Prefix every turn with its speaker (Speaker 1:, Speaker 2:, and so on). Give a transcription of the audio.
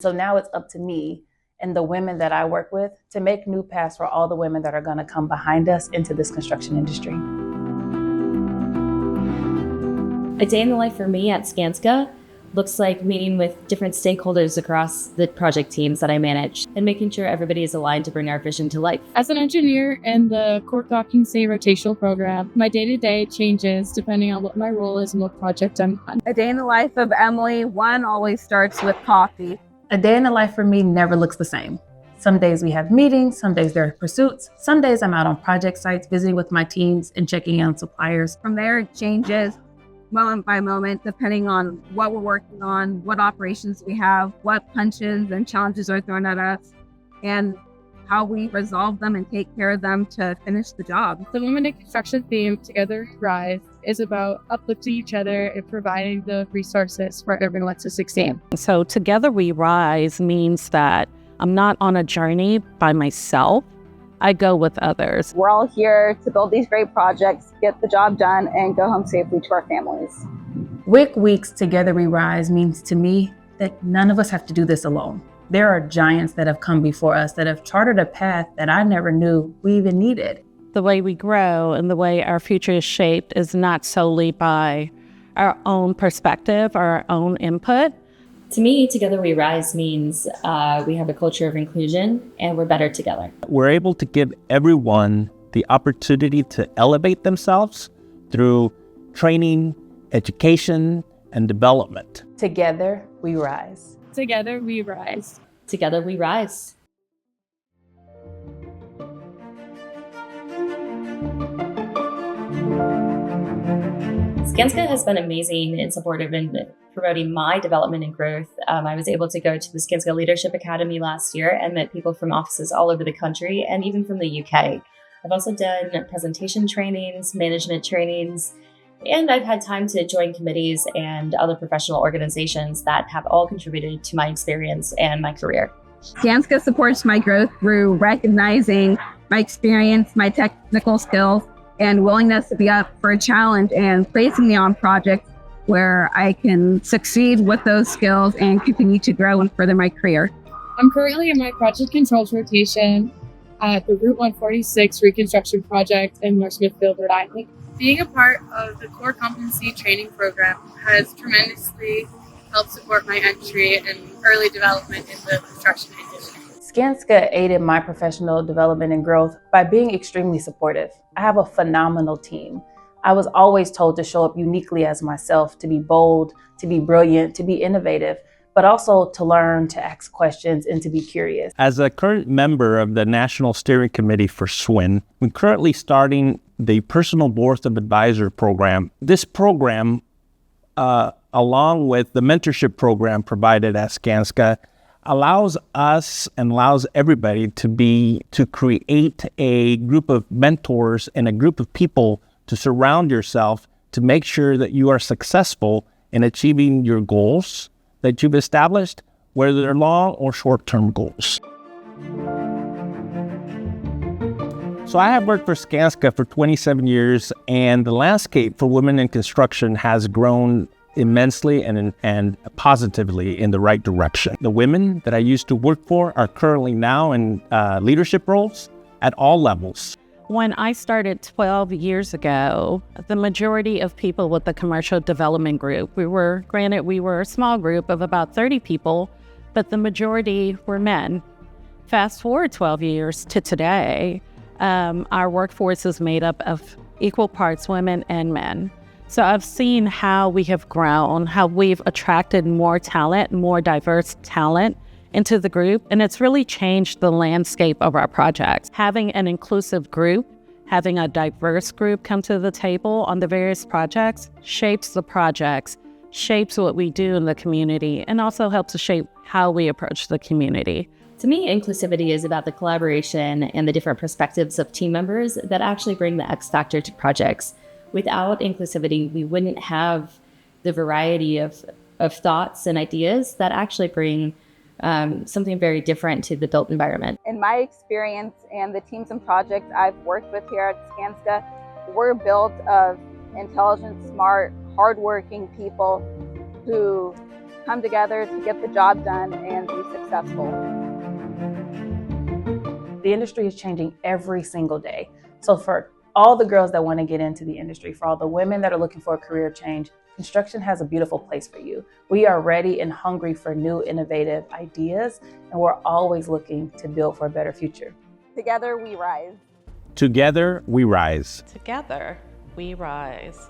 Speaker 1: So now it's up to me and the women that I work with to make new paths for all the women that are going to come behind us into this construction industry.
Speaker 2: A day in the life for me at Skanska looks like meeting with different stakeholders across the project teams that I manage and making sure everybody is aligned to bring our vision to life.
Speaker 3: As an engineer in the core occupancy rotational program, my day-to-day changes depending on what my role is and what project I'm on.
Speaker 4: A day in the life of Emily, one always starts with coffee.
Speaker 1: A day in the life for me never looks the same. Some days we have meetings, some days there are pursuits, some days I'm out on project sites visiting with my teams and checking in on suppliers.
Speaker 4: From there, it changes moment by moment, depending on what we're working on, what operations we have, what punches and challenges are thrown at us, and how we resolve them and take care of them to finish the job.
Speaker 3: The Women in Construction theme, Together We Rise, is about uplifting each other and providing the resources for everyone to succeed.
Speaker 5: So Together We Rise means that I'm not on a journey by myself. I go with others.
Speaker 4: We're all here to build these great projects, get the job done, and go home safely to our families.
Speaker 1: WIC Weeks Together We Rise means to me that none of us have to do this alone. There are giants that have come before us that have charted a path that I never knew we even needed.
Speaker 5: The way we grow and the way our future is shaped is not solely by our own perspective or our own input.
Speaker 2: To me, Together We Rise means we have a culture of inclusion and we're better together.
Speaker 6: We're able to give everyone the opportunity to elevate themselves through training, education, and development.
Speaker 1: Together we rise.
Speaker 3: Together we rise.
Speaker 2: Together we rise. Skanska has been amazing and supportive in promoting my development and growth. I was able to go to the Skanska Leadership Academy last year and met people from offices all over the country and even from the UK. I've also done presentation trainings, management trainings, and I've had time to join committees and other professional organizations that have all contributed to my experience and my career.
Speaker 4: Skanska supports my growth through recognizing my experience, my technical skills, and willingness to be up for a challenge and placing me on projects where I can succeed with those skills and continue to grow and further my career.
Speaker 3: I'm currently in my project controls rotation at the Route 146 reconstruction project in North Smithfield, Rhode Island. Being a part of the core competency training program has tremendously helped support my entry and early development in the construction industry.
Speaker 1: Skanska aided my professional development and growth by being extremely supportive. I have a phenomenal team. I was always told to show up uniquely as myself, to be bold, to be brilliant, to be innovative, but also to learn, to ask questions, and to be curious.
Speaker 6: As a current member of the National Steering Committee for SWIN, we're currently starting the Personal Board of Advisor program. This program, along with the mentorship program provided at Skanska, allows us and allows everybody to create a group of mentors and a group of people to surround yourself to make sure that you are successful in achieving your goals that you've established, whether they're long or short-term goals. So I have worked for Skanska for 27 years, and the landscape for women in construction has grown immensely and positively in the right direction. The women that I used to work for are currently now in leadership roles at all levels.
Speaker 5: When I started 12 years ago, the majority of people with the commercial development group, we were a small group of about 30 people, but the majority were men. Fast forward 12 years to today, our workforce is made up of equal parts women and men. So I've seen how we have grown, how we've attracted more talent, more diverse talent into the group, and it's really changed the landscape of our projects. Having an inclusive group, having a diverse group come to the table on the various projects shapes the projects, shapes what we do in the community, and also helps to shape how we approach the community.
Speaker 2: To me, inclusivity is about the collaboration and the different perspectives of team members that actually bring the X factor to projects. Without inclusivity, we wouldn't have the variety of thoughts and ideas that actually bring something very different to the built environment.
Speaker 4: In my experience and the teams and projects I've worked with here at Skanska, we're built of intelligent, smart, hardworking people who come together to get the job done and be successful.
Speaker 1: The industry is changing every single day. So for all the girls that want to get into the industry, for all the women that are looking for a career change, construction has a beautiful place for you. We are ready and hungry for new innovative ideas, and we're always looking to build for a better future.
Speaker 4: Together we rise.
Speaker 6: Together we rise.
Speaker 5: Together we rise.